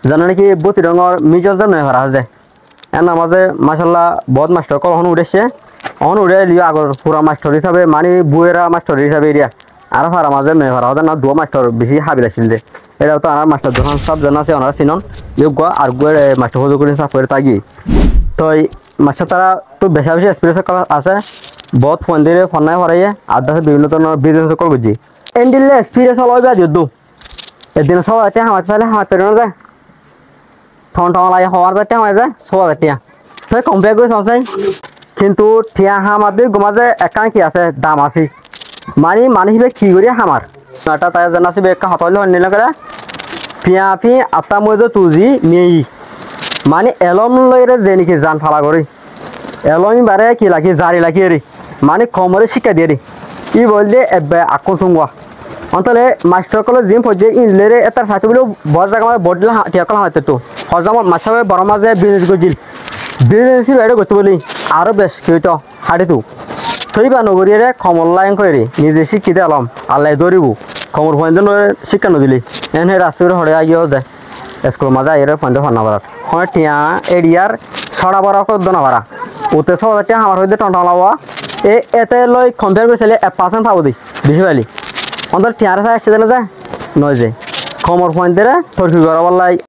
জানো নাকি বতি রঙর মিজল যেন হারা যায় এর নামাজে মাসাল্লাহ বহুত মাস্টার কখন উঠেছে অন উড়ে লিও আগর পুরা মাস্টার হিসাবে মানে বুয়েরা মাস্টার হিসাবে এরিয়া আর হারা মাঝে নয় হারা ওদের না দু মাস্টার বেশি হাবিল আসছিল যে এটাও তো আমার মাস্টার যখন সব জন আছে ওনারা চিনন যোগ্য আর গুয়ে মাস্টার হজু করে সাফ করে তাগি তো মাস্টার তারা তো বেশা বেশি এক্সপিরিয়েন্স আছে বহুত ফোন দিয়ে ফোন নাই হরাইয়ে আর দেশে বিভিন্ন ধরনের বিজনেস কল বুঝি এন্ডিলে এক্সপিরিয়েন্স হল যুদ্ধ এদিন সব আছে আমার চাইলে আমার পেরো যায় ঠন ঠন লাগে হওয়ার যাতে হয়ে যায় সব টিয়া তাই কম্পেয়ার করে চলছাই কিন্তু টিয়া হামাদের গোমাজে একান কি আছে দাম আছে মানে মানুষ হিসেবে কি করি হামার এটা তাই জানা আছে একটা হাতলে নিল করে পিয়া পি আত্মা মজে তুজি মেই মানে এলম লইরে যে নাকি জান ফালা করি এলম বারে কি লাগি জারি লাগি রে মানে কমরে শিক্ষা দিয়ে রে ই বললে এবে আকো সুঙ্গা অন্তলে মাস্টার কলে জিম পর্যায়ে ইনলেরে এটার সাথে বলে বড় জায়গা বড়লে টিয়া কলা হয়তো তো হজাম মাসাবে বড় মাঝে বিজনেস করছিল বিজনেস বাইরে করতে বলি আরো বেশ কেউ তো হাড়ে তো থইবা নগরীরে কমল লাইন করে নিজে শিক্ষিত আলম আল্লাহ দৌড়িব কমর ফোন শিক্ষা নদিলি এনে রাস্তায় হরে আগিয়েও দেয় স্কুল মাঝে আইরে ফোন ফান্না বাড়ার হয় টিয়া এরিয়ার ছড়া বাড়া করতো না বাড়া ওতে সব টিয়া আমার হইতে টন টলাওয়া এতে লই কম্পেয়ার করেছিলে 1% পাবো দিই বেশি পাইলি অন্তত টিয়ারে আসছে না যায় নয় যে কমর ফোন দিয়ে থরফি করা বললাই